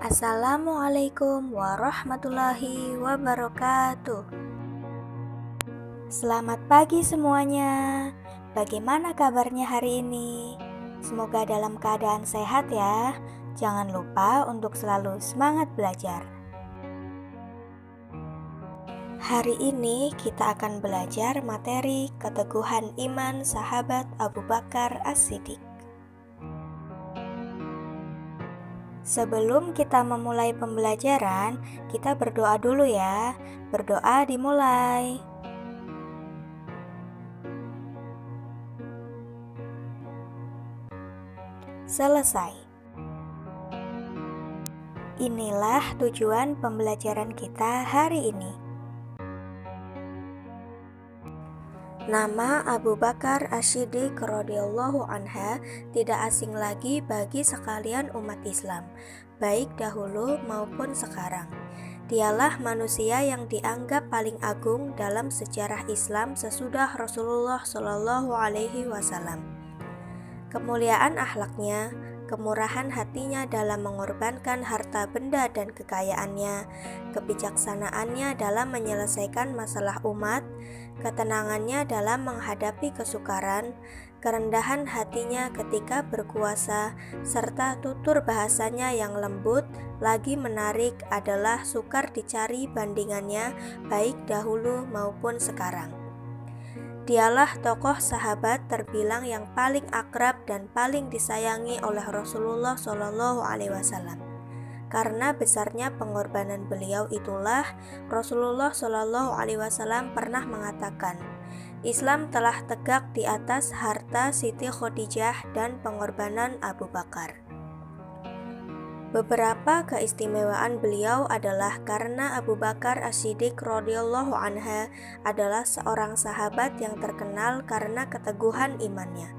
Assalamualaikum warahmatullahi wabarakatuh. Selamat pagi semuanya. Bagaimana kabarnya hari ini? Semoga dalam keadaan sehat ya. Jangan lupa untuk selalu semangat belajar. Hari ini kita akan belajar materi keteguhan iman sahabat Abu Bakar As-Siddiq. Sebelum kita memulai pembelajaran, kita berdoa dulu ya. Berdoa dimulai. Selesai. Inilah tujuan pembelajaran kita hari ini. Nama Abu Bakar As-Siddiq radhiyallahu anha tidak asing lagi bagi sekalian umat Islam, baik dahulu maupun sekarang. Dialah manusia yang dianggap paling agung dalam sejarah Islam sesudah Rasulullah Shallallahu Alaihi Wasallam. Kemuliaan akhlaknya, kemurahan hatinya dalam mengorbankan harta benda dan kekayaannya, kebijaksanaannya dalam menyelesaikan masalah umat, ketenangannya dalam menghadapi kesukaran, kerendahan hatinya ketika berkuasa, serta tutur bahasanya yang lembut lagi menarik adalah sukar dicari bandingannya baik dahulu maupun sekarang. Dialah tokoh sahabat terbilang yang paling akrab dan paling disayangi oleh Rasulullah Shallallahu Alaihi Wasallam. Karena besarnya pengorbanan beliau itulah Rasulullah Shallallahu Alaihi Wasallam pernah mengatakan, Islam telah tegak di atas harta Siti Khadijah dan pengorbanan Abu Bakar. Beberapa keistimewaan beliau adalah karena Abu Bakar As-Siddiq radhiyallahu anha adalah seorang sahabat yang terkenal karena keteguhan imannya.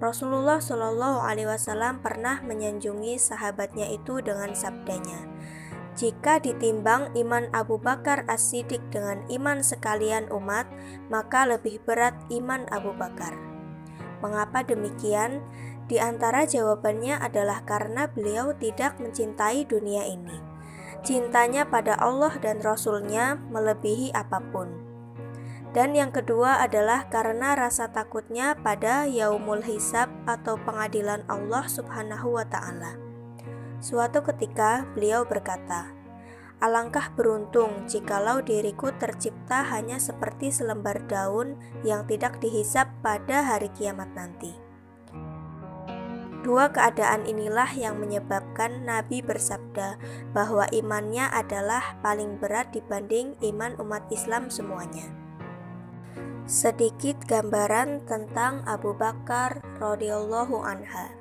Rasulullah Shallallahu Alaihi Wasallam pernah menyanjungi sahabatnya itu dengan sabdanya, jika ditimbang iman Abu Bakar As-Siddiq dengan iman sekalian umat, maka lebih berat iman Abu Bakar. Mengapa demikian? Di antara jawabannya adalah karena beliau tidak mencintai dunia ini. Cintanya pada Allah dan Rasul-Nya melebihi apapun. Dan yang kedua adalah karena rasa takutnya pada yaumul hisab atau pengadilan Allah Subhanahu wa Ta'ala. Suatu ketika beliau berkata, alangkah beruntung jikalau diriku tercipta hanya seperti selembar daun yang tidak dihisab pada hari kiamat nanti. Dua keadaan inilah yang menyebabkan Nabi bersabda bahwa imannya adalah paling berat dibanding iman umat Islam semuanya. Sedikit gambaran tentang Abu Bakar radhiyallahu anha.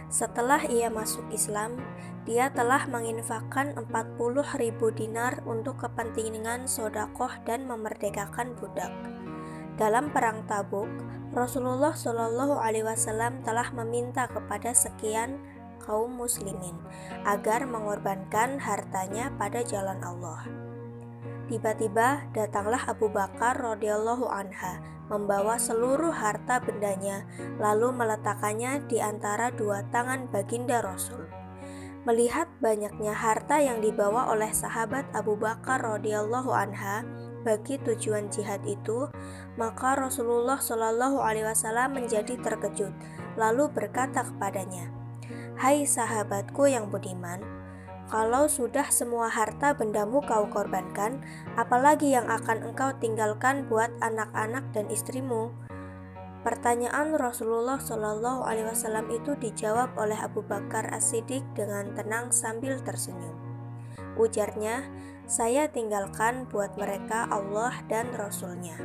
Setelah ia masuk Islam, dia telah menginfakkan 40.000 dinar untuk kepentingan sedekah dan memerdekakan budak. Dalam perang Tabuk, Rasulullah Shallallahu Alaihi Wasallam telah meminta kepada sekian kaum muslimin agar mengorbankan hartanya pada jalan Allah. Tiba-tiba datanglah Abu Bakar radhiyallahu anha membawa seluruh harta bendanya lalu meletakkannya di antara dua tangan baginda Rasul. Melihat banyaknya harta yang dibawa oleh sahabat Abu Bakar radhiyallahu anha bagi tujuan jihad itu, maka Rasulullah Shallallahu Alaihi Wasallam menjadi terkejut, lalu berkata kepadanya, hai sahabatku yang budiman, kalau sudah semua harta bendamu kau korbankan, apalagi yang akan engkau tinggalkan buat anak-anak dan istrimu? Pertanyaan Rasulullah Shallallahu Alaihi Wasallam itu dijawab oleh Abu Bakar As-Siddiq dengan tenang sambil tersenyum. Ujarnya, saya tinggalkan buat mereka Allah dan Rasul-Nya.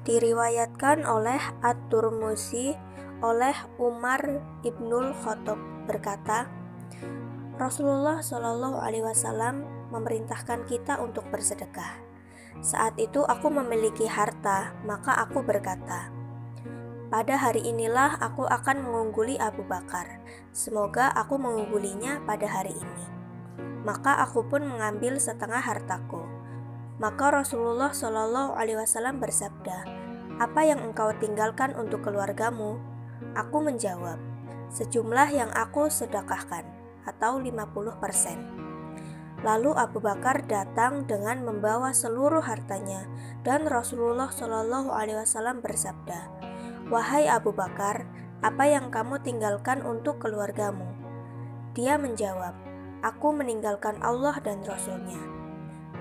Diriwayatkan oleh At-Tirmidzi oleh Umar ibnul Khattab berkata, Rasulullah Shallallahu Alaihi Wasallam memerintahkan kita untuk bersedekah. Saat itu aku memiliki harta, maka aku berkata, pada hari inilah aku akan mengungguli Abu Bakar. Semoga aku mengunggulinya pada hari ini. Maka aku pun mengambil setengah hartaku. Maka Rasulullah Shallallahu Alaihi Wasallam bersabda, apa yang engkau tinggalkan untuk keluargamu? Aku menjawab, sejumlah yang aku sedekahkan. atau 50%. Lalu Abu Bakar datang dengan membawa seluruh hartanya, dan Rasulullah Shallallahu Alaihi Wasallam bersabda, "Wahai Abu Bakar, apa yang kamu tinggalkan untuk keluargamu?" Dia menjawab, "Aku meninggalkan Allah dan Rasul-Nya."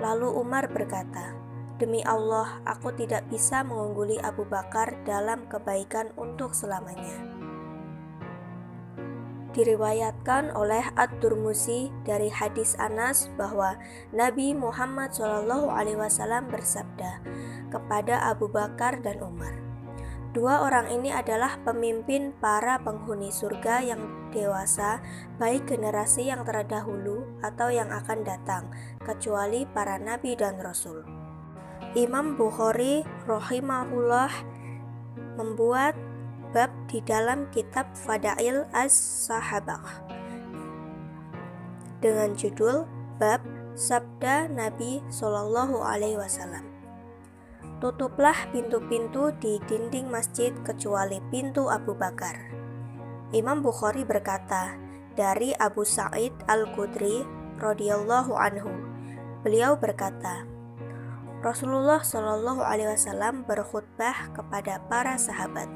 Lalu Umar berkata, "Demi Allah, aku tidak bisa mengungguli Abu Bakar dalam kebaikan untuk selamanya." Diriwayatkan oleh At-Tirmidzi dari hadis Anas bahwa Nabi Muhammad SAW bersabda kepada Abu Bakar dan Umar, "Dua orang ini adalah pemimpin para penghuni surga yang dewasa, baik generasi yang terdahulu atau yang akan datang, kecuali para nabi dan rasul." Imam Bukhari rahimahullah membuat bab di dalam kitab Fadail As-Sahabah dengan judul Bab Sabda Nabi Shallallahu Alaihi Wasallam. "Tutuplah pintu-pintu di dinding masjid kecuali pintu Abu Bakar." Imam Bukhari berkata dari Abu Sa'id Al-Khudri radhiyallahu anhu, beliau berkata, Rasulullah Shallallahu Alaihi Wasallam berkhutbah kepada para sahabat,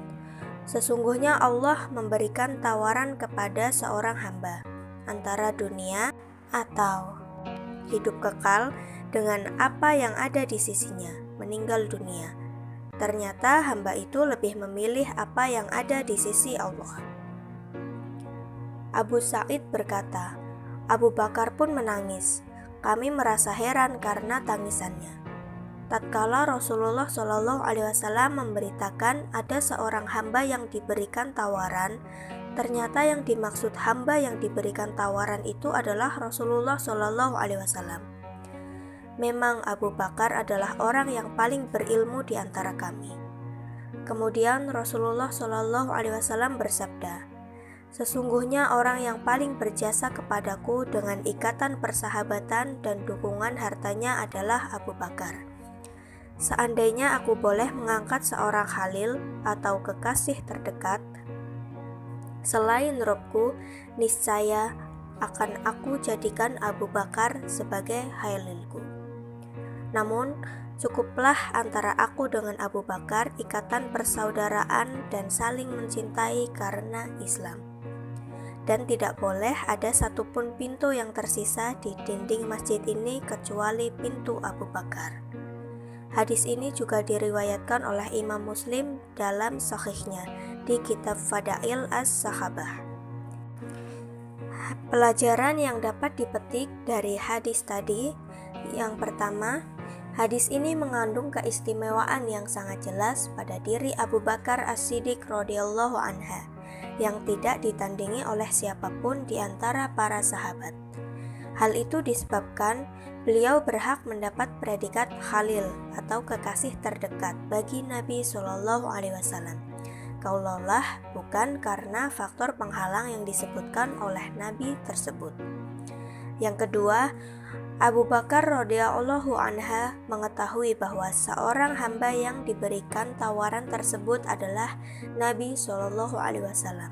"Sesungguhnya Allah memberikan tawaran kepada seorang hamba antara dunia atau hidup kekal dengan apa yang ada di sisinya, meninggal dunia. Ternyata hamba itu lebih memilih apa yang ada di sisi Allah." Abu Sa'id berkata, "Abu Bakar pun menangis. Kami merasa heran karena tangisannya. Tatkala Rasulullah Shallallahu Alaihi Wasallam memberitakan ada seorang hamba yang diberikan tawaran, ternyata yang dimaksud hamba yang diberikan tawaran itu adalah Rasulullah Shallallahu Alaihi Wasallam. Memang Abu Bakar adalah orang yang paling berilmu di antara kami." Kemudian Rasulullah Shallallahu Alaihi Wasallam bersabda, "Sesungguhnya orang yang paling berjasa kepadaku dengan ikatan persahabatan dan dukungan hartanya adalah Abu Bakar. Seandainya aku boleh mengangkat seorang khalil atau kekasih terdekat selain Robku, niscaya akan aku jadikan Abu Bakar sebagai khalilku. Namun, cukuplah antara aku dengan Abu Bakar ikatan persaudaraan dan saling mencintai karena Islam. Dan tidak boleh ada satupun pintu yang tersisa di dinding masjid ini kecuali pintu Abu Bakar." Hadis ini juga diriwayatkan oleh Imam Muslim dalam Sahihnya di kitab Fadail As-Sahabah. Pelajaran yang dapat dipetik dari hadis tadi, yang pertama, hadis ini mengandung keistimewaan yang sangat jelas pada diri Abu Bakar As-Siddiq radhiyallahu anha, yang tidak ditandingi oleh siapapun di antara para sahabat. Hal itu disebabkan beliau berhak mendapat predikat Khalil atau kekasih terdekat bagi Nabi Shallallahu Alaihi Wasallam. Kaulallah, bukan karena faktor penghalang yang disebutkan oleh Nabi tersebut. Yang kedua, Abu Bakar radhiyallahu anha mengetahui bahwa seorang hamba yang diberikan tawaran tersebut adalah Nabi Shallallahu Alaihi Wasallam.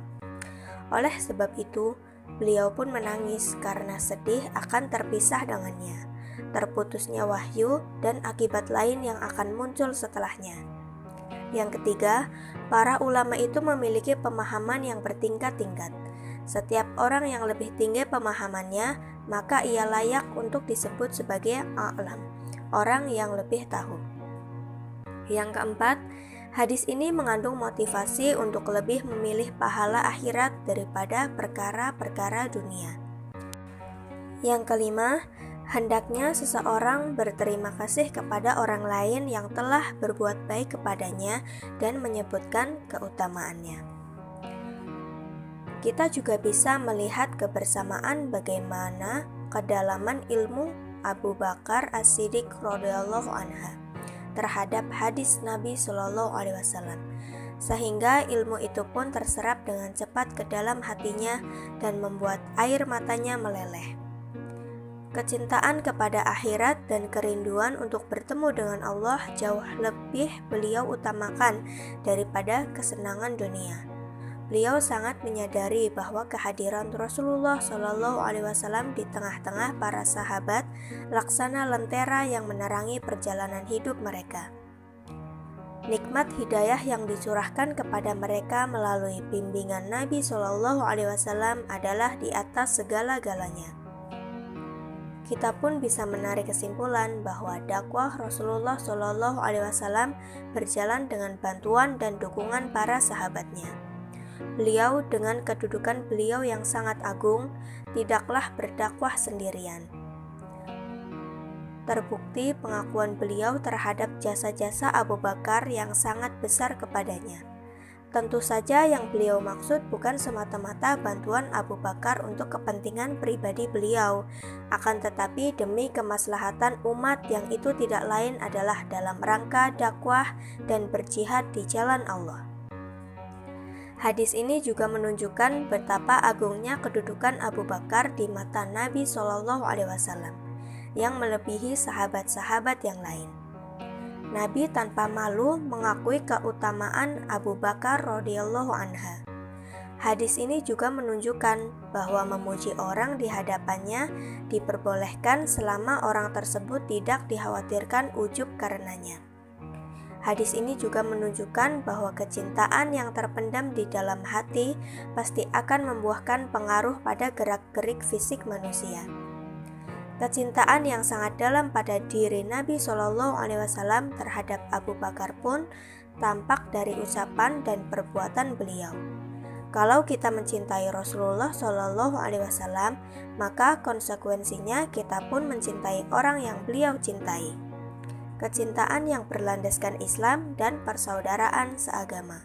Oleh sebab itu, beliau pun menangis karena sedih akan terpisah dengannya, terputusnya wahyu, dan akibat lain yang akan muncul setelahnya. Yang ketiga, para ulama itu memiliki pemahaman yang bertingkat-tingkat. Setiap orang yang lebih tinggi pemahamannya, maka ia layak untuk disebut sebagai a'lam, orang yang lebih tahu. Yang keempat, hadis ini mengandung motivasi untuk lebih memilih pahala akhirat daripada perkara-perkara dunia. Yang kelima, hendaknya seseorang berterima kasih kepada orang lain yang telah berbuat baik kepadanya dan menyebutkan keutamaannya. Kita juga bisa melihat kebersamaan bagaimana kedalaman ilmu Abu Bakar As-Siddiq radhiyallahu anha terhadap hadis Nabi Shallallahu Alaihi Wasallam, sehingga ilmu itu pun terserap dengan cepat ke dalam hatinya dan membuat air matanya meleleh. Kecintaan kepada akhirat dan kerinduan untuk bertemu dengan Allah jauh lebih beliau utamakan daripada kesenangan dunia. Beliau sangat menyadari bahwa kehadiran Rasulullah Shallallahu Alaihi Wasallam di tengah-tengah para sahabat laksana lentera yang menerangi perjalanan hidup mereka. Nikmat hidayah yang dicurahkan kepada mereka melalui bimbingan Nabi Shallallahu Alaihi Wasallam adalah di atas segala-galanya. Kita pun bisa menarik kesimpulan bahwa dakwah Rasulullah Shallallahu Alaihi Wasallam berjalan dengan bantuan dan dukungan para sahabatnya. Beliau dengan kedudukan beliau yang sangat agung, tidaklah berdakwah sendirian. Terbukti pengakuan beliau terhadap jasa-jasa Abu Bakar yang sangat besar kepadanya. Tentu saja yang beliau maksud bukan semata-mata bantuan Abu Bakar untuk kepentingan pribadi beliau, akan tetapi demi kemaslahatan umat yang itu tidak lain adalah dalam rangka dakwah dan berjihad di jalan Allah. Hadis ini juga menunjukkan betapa agungnya kedudukan Abu Bakar di mata Nabi Shallallahu Alaihi Wasallam yang melebihi sahabat-sahabat yang lain. Nabi tanpa malu mengakui keutamaan Abu Bakar radhiyallahu anha. Hadis ini juga menunjukkan bahwa memuji orang di hadapannya diperbolehkan selama orang tersebut tidak dikhawatirkan ujub karenanya. Hadis ini juga menunjukkan bahwa kecintaan yang terpendam di dalam hati pasti akan membuahkan pengaruh pada gerak-gerik fisik manusia. Kecintaan yang sangat dalam pada diri Nabi Shallallahu Alaihi Wasallam terhadap Abu Bakar pun tampak dari ucapan dan perbuatan beliau. Kalau kita mencintai Rasulullah Shallallahu Alaihi Wasallam, maka konsekuensinya kita pun mencintai orang yang beliau cintai. Kecintaan yang berlandaskan Islam dan persaudaraan seagama.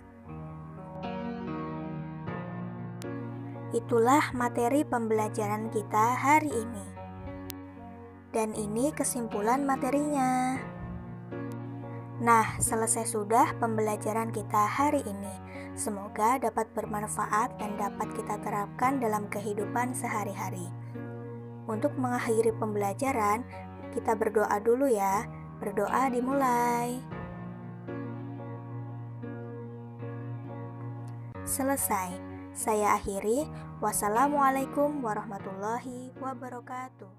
Itulah materi pembelajaran kita hari ini. Dan ini kesimpulan materinya. Nah, selesai sudah pembelajaran kita hari ini. Semoga dapat bermanfaat dan dapat kita terapkan dalam kehidupan sehari-hari. Untuk mengakhiri pembelajaran, kita berdoa dulu ya. Berdoa dimulai. Selesai. Saya akhiri. Wassalamualaikum warahmatullahi wabarakatuh.